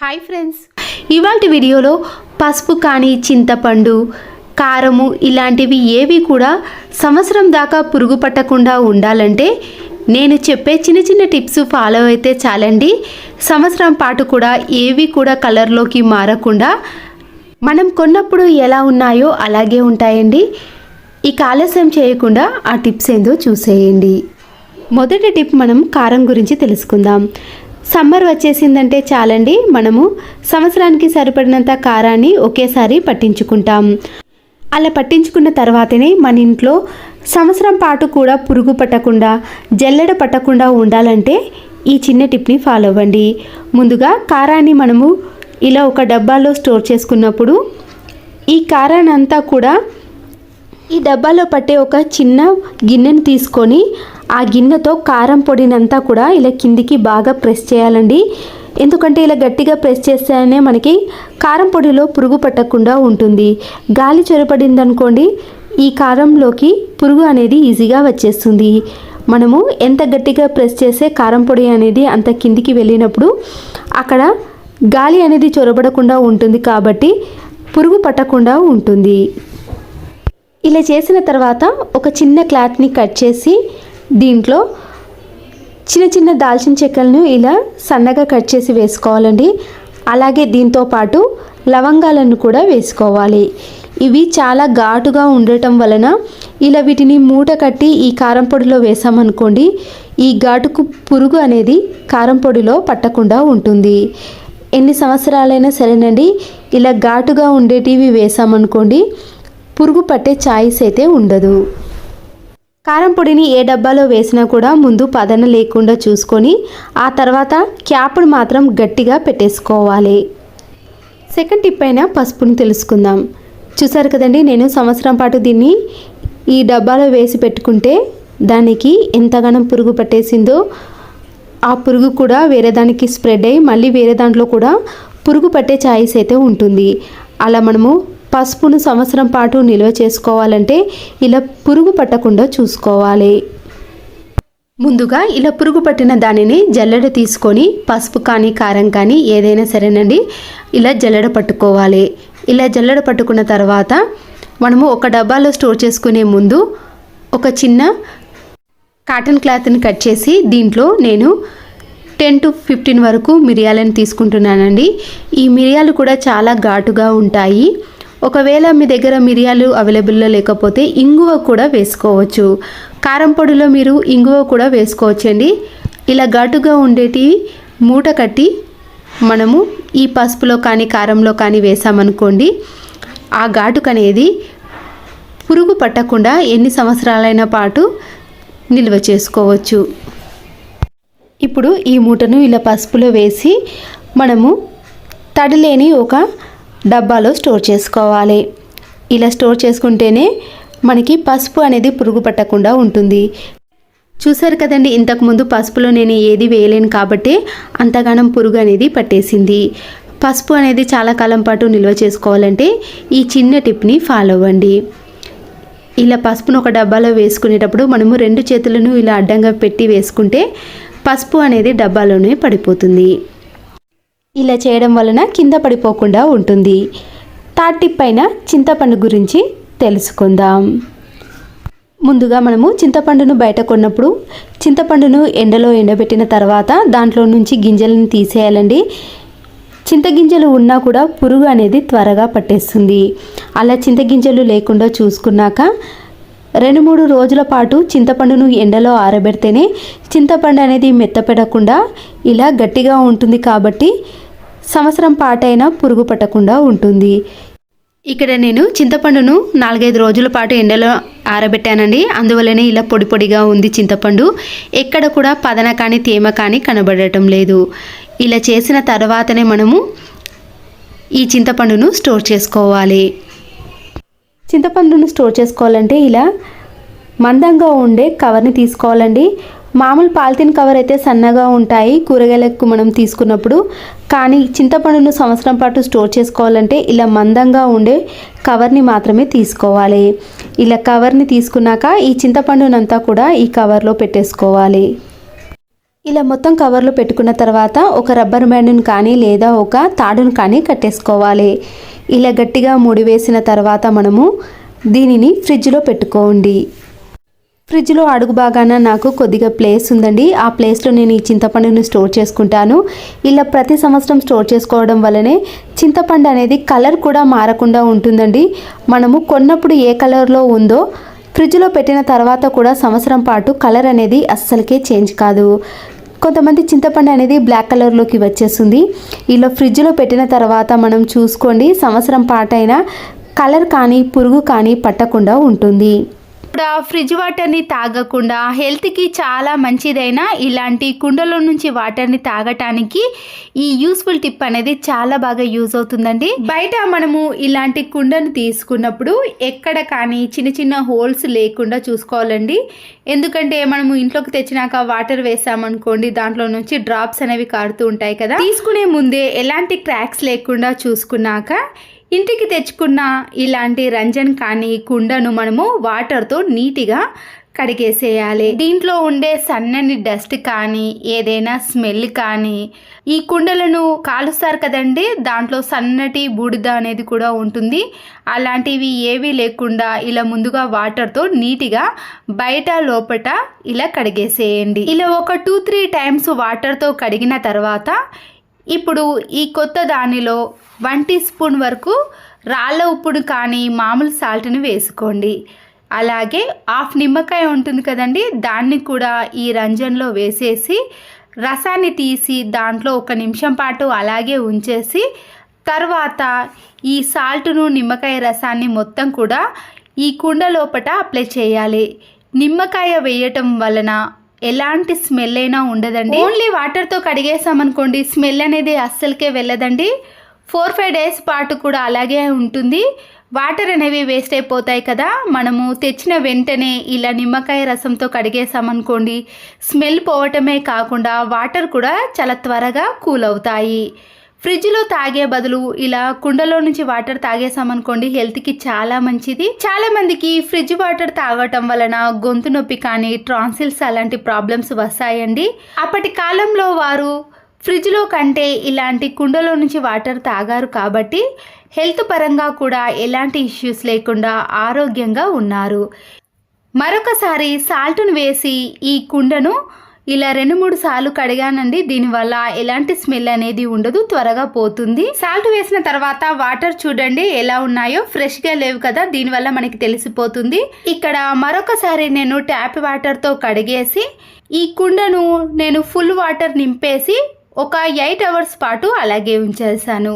Hi friends, ఇవాల్టి వీడియోలో పసుపు కానీ చింతపండు కారము ఇలాంటివి ఏవి కూడా సంవత్సరం దాకా పురుగు పట్టకుండా ఉండాలంటే నేను చెప్పే చిన్న చిన్న టిప్స్ ఫాలో అయితే చాలండి. సంవత్సరం పాటు కూడా ఏవి కూడా కలర్లోకి మారకుండా మనం కొన్నప్పుడు ఎలా ఉన్నాయో అలాగే ఉంటాయండి. ఈ ఆలస్యం చేయకుండా ఆ టిప్స్ ఏందో చూసేయండి. మొదటి టిప్, మనం కారం గురించి తెలుసుకుందాం. సమ్మర్ వచ్చేసిందంటే చాలండి, మనము సంవత్సరానికి సరిపడినంత కారాన్ని ఒకేసారి పట్టించుకుంటాం. అలా పట్టించుకున్న తర్వాతనే మన ఇంట్లో సంవత్సరం పాటు కూడా పురుగు పట్టకుండా జల్లెడ పట్టకుండా ఉండాలంటే ఈ చిన్న టిప్ని ఫాలో అవ్వండి. ముందుగా కారాన్ని మనము ఇలా ఒక డబ్బాలో స్టోర్ చేసుకున్నప్పుడు ఈ కారాన్ని అంతా కూడా ఈ డబ్బాలో పట్టే ఒక చిన్న గిన్నెను తీసుకొని ఆ గిన్నెతో కారం పొడినంతా కూడా ఇలా కిందికి బాగా ప్రెస్ చేయాలండి. ఎందుకంటే ఇలా గట్టిగా ప్రెస్ చేస్తేనే మనకి కారం పొడిలో పురుగు పట్టకుండా ఉంటుంది. గాలి చొరబడింది అనుకోండి, ఈ కారంలోకి పురుగు అనేది ఈజీగా వచ్చేస్తుంది. మనము ఎంత గట్టిగా ప్రెస్ చేస్తే కారం పొడి అనేది అంత కిందికి వెళ్ళినప్పుడు అక్కడ గాలి అనేది చొరబడకుండా ఉంటుంది, కాబట్టి పురుగు పట్టకుండా ఉంటుంది. ఇలా చేసిన తర్వాత ఒక చిన్న క్లాత్ని కట్ చేసి దీంట్లో చిన్న చిన్న దాల్చిన చెక్కలను ఇలా సన్నగా కట్ చేసి వేసుకోవాలండి. అలాగే దీంతో పాటు లవంగాలను కూడా వేసుకోవాలి. ఇవి చాలా ఘాటుగా ఉండటం వలన ఇలా వీటిని మూట కట్టి ఈ కారం పొడిలో వేసామనుకోండి, ఈ ఘాటుకు పురుగు అనేది కారం పొడిలో పట్టకుండా ఉంటుంది. ఎన్ని సంవత్సరాలైనా సరేనండి, ఇలా ఘాటుగా ఉండేటివి వేసామనుకోండి పురుగు పట్టే ఛాయిస్ అయితే ఉండదు. కారం పొడిని ఏ డబ్బాలో వేసినా కూడా ముందు పదన లేకుండా చూసుకొని ఆ తర్వాత క్యాప్ను మాత్రం గట్టిగా పెట్టేసుకోవాలి. సెకండ్ టిప్ అయిన పసుపుని తెలుసుకుందాం. చూసారు కదండి, నేను సంవత్సరం పాటు దీన్ని ఈ డబ్బాలో వేసి పెట్టుకుంటే దానికి ఎంతగానో పురుగు పట్టేసిందో ఆ పురుగు కూడా వేరే దానికి స్ప్రెడ్ అయ్యి మళ్ళీ వేరే దాంట్లో కూడా పురుగు పట్టే ఛాయిస్ అయితే ఉంటుంది. అలా మనము పసుపును సంవత్సరం పాటు నిల్వ చేసుకోవాలంటే ఇలా పురుగు పట్టకుండా చూసుకోవాలి. ముందుగా ఇలా పురుగు పట్టిన దానిని జల్లెడ తీసుకొని పసుపు కానీ కారం కానీ ఏదైనా సరేనండి ఇలా జల్లెడ పట్టుకోవాలి. ఇలా జల్లెడ పట్టుకున్న తర్వాత మనము ఒక డబ్బాలో స్టోర్ చేసుకునే ముందు ఒక చిన్న కాటన్ క్లాత్ని కట్ చేసి దీంట్లో నేను 10 to 15 వరకు మిరియాలను తీసుకుంటున్నానండి. ఈ మిరియాలు కూడా చాలా ఘాటుగా ఉంటాయి. ఒకవేళ మీ దగ్గర మిరియాలు అవైలబుల్లో లేకపోతే ఇంగువ కూడా వేసుకోవచ్చు. కారం పొడిలో మీరు ఇంగువ కూడా వేసుకోవచ్చండి. ఇలా ఘాటుగా ఉండేటి మూట కట్టి మనము ఈ పసుపులో కానీ కారంలో కానీ వేసామనుకోండి, ఆ ఘాటుకు అనేది పురుగు పట్టకుండా ఎన్ని సంవత్సరాలైన పాటు నిల్వ చేసుకోవచ్చు. ఇప్పుడు ఈ మూటను ఇలా పసుపులో వేసి మనము తడి లేని ఒక డబ్బాలో స్టోర్ చేసుకోవాలి. ఇలా స్టోర్ చేసుకుంటేనే మనకి పసుపు అనేది పురుగు పట్టకుండా ఉంటుంది. చూసారు కదండి, ఇంతకుముందు పసుపులో నేను ఏది వేయలేను కాబట్టి అంతగానం పురుగు అనేది పట్టేసింది. పసుపు అనేది చాలా కాలం పాటు నిల్వ చేసుకోవాలంటే ఈ చిన్న టిప్ని ఫాలో అవ్వండి. ఇలా పసుపును ఒక డబ్బాలో వేసుకునేటప్పుడు మనము 2 చేతులను ఇలా అడ్డంగా పెట్టి వేసుకుంటే పసుపు అనేది డబ్బాలోనే పడిపోతుంది. ఇలా చేయడం వలన కింద పడిపోకుండా ఉంటుంది. థర్డ్ టిప్ పైన చింతపండు గురించి తెలుసుకుందాం. ముందుగా మనము చింతపండును బయట కొన్నప్పుడు చింతపండును ఎండలో ఎండబెట్టిన తర్వాత దాంట్లో నుంచి గింజలను తీసేయాలండి. చింతగింజలు ఉన్నా కూడా పురుగు అనేది త్వరగా పట్టేస్తుంది. అలా చింతగింజలు లేకుండా చూసుకున్నాక 2-3 రోజుల పాటు చింతపండును ఎండలో ఆరబెడితేనే చింతపండు అనేది మెత్తపెడకుండా ఇలా గట్టిగా ఉంటుంది, కాబట్టి సంవత్సరం పాటైనా పురుగు పట్టకుండా ఉంటుంది. ఇక్కడ నేను చింతపండును 4-5 రోజుల పాటు ఎండలో ఆరబెట్టానండి. అందువల్లనే ఇలా పొడి పొడిగా ఉంది చింతపండు. ఎక్కడ కూడా పదన కానీ తేమ కానీ కనబడటం లేదు. ఇలా చేసిన తర్వాతనే మనము ఈ చింతపండును స్టోర్ చేసుకోవాలి. చింతపండును స్టోర్ చేసుకోవాలంటే ఇలా మందంగా ఉండే కవర్ని తీసుకోవాలండి. మామూలు పాలిథిన్ కవర్ అయితే సన్నగా ఉంటాయి కూరగాయలకు మనం తీసుకున్నప్పుడు, కానీ చింతపండును సంవత్సరం పాటు స్టోర్ చేసుకోవాలంటే ఇలా మందంగా ఉండే కవర్ని మాత్రమే తీసుకోవాలి. ఇలా కవర్ని తీసుకున్నాక ఈ చింతపండునంతా కూడా ఈ కవర్లో పెట్టేసుకోవాలి. ఇలా మొత్తం కవర్లో పెట్టుకున్న తర్వాత ఒక రబ్బర్ బ్యాండ్ని కానీ లేదా ఒక తాడును కానీ కట్టేసుకోవాలి. ఇలా గట్టిగా ముడివేసిన తర్వాత మనము దీనిని ఫ్రిడ్జ్లో పెట్టుకోండి. ఫ్రిడ్జ్లో అడుగు భాగాన నాకు కొద్దిగా ప్లేస్ ఉందండి. ఆ ప్లేస్లో నేను ఈ చింతపండుని స్టోర్ చేసుకుంటాను. ఇలా ప్రతి సంవత్సరం స్టోర్ చేసుకోవడం వల్లనే చింతపండు అనేది కలర్ కూడా మారకుండా ఉంటుందండి. మనము కొన్నప్పుడు ఏ కలర్లో ఉందో ఫ్రిడ్జ్లో పెట్టిన తర్వాత కూడా సంవత్సరం పాటు కలర్ అనేది అస్సలకే చేంజ్ కాదు. కొంతమంది చింతపండు అనేది బ్లాక్ కలర్లోకి వచ్చేస్తుంది. ఇలా ఫ్రిడ్జ్లో పెట్టిన తర్వాత మనం చూసుకోండి, సంవత్సరం పాటైనా కలర్ కానీ పురుగు కానీ పట్టకుండా ఉంటుంది. ఇప్పుడు ఫ్రిడ్జ్ వాటర్ని తాగకుండా హెల్త్కి చాలా మంచిదైన ఇలాంటి కుండలో నుంచి వాటర్ని తాగటానికి ఈ యూస్ఫుల్ టిప్ అనేది చాలా బాగా యూజ్ అవుతుందండి. బయట మనము ఇలాంటి కుండను తీసుకున్నప్పుడు ఎక్కడ కానీ చిన్న చిన్న హోల్స్ లేకుండా చూసుకోవాలండి. ఎందుకంటే మనము ఇంట్లోకి తెచ్చినాక వాటర్ వేసామనుకోండి, దాంట్లో నుంచి డ్రాప్స్ అనేవి కారుతూ ఉంటాయి కదా. తీసుకునే ముందే ఎలాంటి క్రాక్స్ లేకుండా చూసుకున్నాక ఇంటికి తెచ్చుకున్న ఇలాంటి రంజన్ కానీ కుండను మనము వాటర్తో నీట్గా కడిగేసేయాలి. దీంట్లో ఉండే సన్నని డస్ట్ కానీ ఏదైనా స్మెల్ కానీ, ఈ కుండలను కాలుస్తారు కదండి, దాంట్లో సన్నటి బూడిద అనేది కూడా ఉంటుంది. అలాంటివి ఏవి లేకుండా ఇలా ముందుగా వాటర్తో నీట్గా బయట లోపట ఇలా కడిగేసేయండి. ఇలా ఒక 2-3 టైమ్స్ వాటర్తో కడిగిన తర్వాత ఇప్పుడు ఈ కొత్త దానిలో 1 టీ స్పూన్ వరకు రాళ్ళ ఉప్పును కానీ మామూలు సాల్ట్ని వేసుకోండి. అలాగే హాఫ్ నిమ్మకాయ ఉంటుంది కదండి, దాన్ని కూడా ఈ రంజన్లో వేసేసి రసాన్ని తీసి దాంట్లో 1 నిమిషం పాటు అలాగే ఉంచేసి తర్వాత ఈ సాల్ట్ను నిమ్మకాయ రసాన్ని మొత్తం కూడా ఈ కుండ లోపట అప్లై చేయాలి. నిమ్మకాయ వేయటం వలన ఎలాంటి స్మెల్ అయినా ఉండదండి. ఓన్లీ వాటర్తో కడిగేసామనుకోండి, స్మెల్ అనేది అస్సలకే వెళ్ళదండి. 4-5 డేస్ పాటు కూడా అలాగే ఉంటుంది. వాటర్ అనేవి వేస్ట్ అయిపోతాయి కదా. మనము తెచ్చిన వెంటనే ఇలా నిమ్మకాయ రసంతో కడిగేసామనుకోండి, స్మెల్ పోవటమే కాకుండా వాటర్ కూడా చాలా త్వరగా కూల్ అవుతాయి. ఫ్రిడ్జ్లో తాగే బదులు ఇలా కుండలో నుంచి వాటర్ తాగేసామనుకోండి, హెల్త్కి చాలా మంచిది. చాలా మందికి ఫ్రిడ్జ్ వాటర్ తాగటం వలన గొంతు నొప్పి కానీ ట్రాన్సిల్స్ అలాంటి ప్రాబ్లమ్స్ వస్తాయండి. అప్పటి కాలంలో వారు ఫ్రిడ్జ్లో కంటే ఇలాంటి కుండలో నుంచి వాటర్ తాగారు కాబట్టి హెల్త్ పరంగా కూడా ఎలాంటి ఇష్యూస్ లేకుండా ఆరోగ్యంగా ఉన్నారు. మరొకసారి సాల్ట్ను వేసి ఈ కుండను ఇలా 2-3 సార్లు కడిగానండి. దీనివల్ల ఎలాంటి స్మెల్ అనేది ఉండదు, త్వరగా పోతుంది. సాల్ట్ వేసిన తర్వాత వాటర్ చూడండి ఎలా ఉన్నాయో, ఫ్రెష్గా లేవు కదా, దీనివల్ల మనకి తెలిసిపోతుంది. ఇక్కడ మరొకసారి నేను ట్యాప్ వాటర్తో కడిగేసి ఈ కుండను నేను ఫుల్ వాటర్ నింపేసి ఒక 8 అవర్స్ పాటు అలాగే ఉంచేసాను.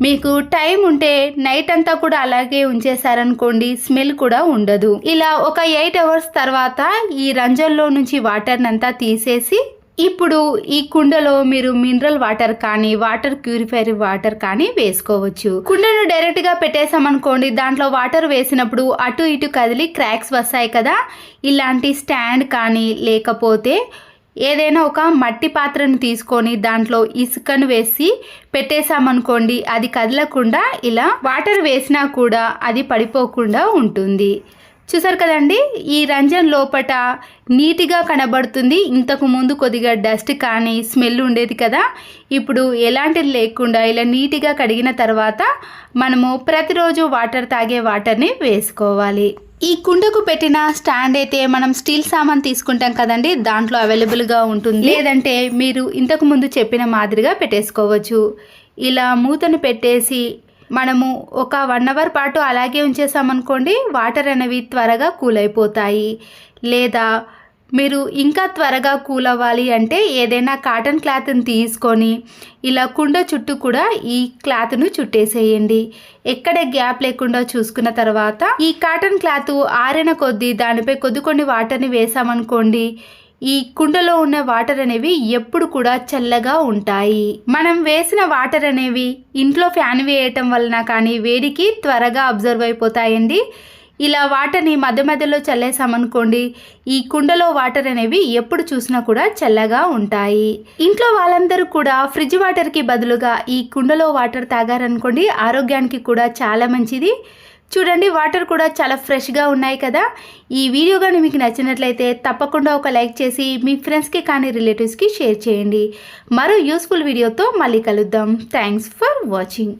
మీకు టైం ఉంటే నైట్ అంతా కూడా అలాగే ఉంచేసారనుకోండి, స్మెల్ కూడా ఉండదు. ఇలా ఒక 8 అవర్స్ తర్వాత ఈ రంజన్లో నుంచి వాటర్ని అంతా తీసేసి ఇప్పుడు ఈ కుండలో మీరు మినరల్ వాటర్ కానీ వాటర్ ప్యూరిఫైర్ వాటర్ కానీ వేసుకోవచ్చు. కుండను డైరెక్ట్గా పెట్టేసామనుకోండి, దాంట్లో వాటర్ వేసినప్పుడు అటు ఇటు కదిలి క్రాక్స్ వస్తాయి కదా. ఇలాంటి స్టాండ్ కానీ లేకపోతే ఏదైనా ఒక మట్టి పాత్రను తీసుకొని దాంట్లో ఇసుకను వేసి పెట్టేసామనుకోండి, అది కదలకుండా ఇలా వాటర్ వేసినా కూడా అది పడిపోకుండా ఉంటుంది. చూసారు కదండి, ఈ రంజన్ లోపట నీట్గా కనబడుతుంది. ఇంతకు ముందు కొద్దిగా డస్ట్ కానీ స్మెల్ ఉండేది కదా, ఇప్పుడు ఎలాంటిది లేకుండా ఇలా నీట్గా కడిగిన తర్వాత మనము ప్రతిరోజు వాటర్ తాగే వాటర్ని వేసుకోవాలి. ఈ కుండకు పెట్టిన స్టాండ్ అయితే మనం స్టీల్ సామాన్ తీసుకుంటాం కదండి, దాంట్లో అవైలబుల్గా ఉంటుంది. లేదంటే మీరు ఇంతకు ముందు చెప్పిన మాదిరిగా పెట్టేసుకోవచ్చు. ఇలా మూతను పెట్టేసి మనము ఒక 1 అవర్ పాటు అలాగే ఉంచేసామనుకోండి, వాటర్ అనేవి త్వరగా కూల్ అయిపోతాయి. లేదా మీరు ఇంకా త్వరగా కూల్ అవ్వాలి అంటే ఏదైనా కాటన్ క్లాత్ని తీసుకొని ఇలా కుండ చుట్టూ కూడా ఈ క్లాత్ను చుట్టేసేయండి. ఎక్కడ గ్యాప్ లేకుండా చూసుకున్న తర్వాత ఈ కాటన్ క్లాత్ ఆరిన కొద్దీ దానిపై కొన్ని వాటర్ని వేసామనుకోండి, ఈ కుండలో ఉన్న వాటర్ అనేవి ఎప్పుడు కూడా చల్లగా ఉంటాయి. మనం వేసిన వాటర్ అనేవి ఇంట్లో ఫ్యాన్ వేయటం వలన కానీ వేడికి త్వరగా అబ్జర్వ్ అయిపోతాయండి. ఇలా వాటర్ని మధ్య మధ్యలో చల్లేసామనుకోండి, ఈ కుండలో వాటర్ అనేవి ఎప్పుడు చూసినా కూడా చల్లగా ఉంటాయి. ఇంట్లో వాళ్ళందరూ కూడా ఫ్రిడ్జ్ వాటర్కి బదులుగా ఈ కుండలో వాటర్ తాగారనుకోండి, ఆరోగ్యానికి కూడా చాలా మంచిది. చూడండి వాటర్ కూడా చాలా ఫ్రెష్గా ఉన్నాయి కదా. ఈ వీడియో కానీ మీకు నచ్చినట్లయితే తప్పకుండా ఒక లైక్ చేసి మీ ఫ్రెండ్స్కి కానీ రిలేటివ్స్కి షేర్ చేయండి. మరో యూస్ఫుల్ వీడియోతో మళ్ళీ కలుద్దాం. Thanks for watching.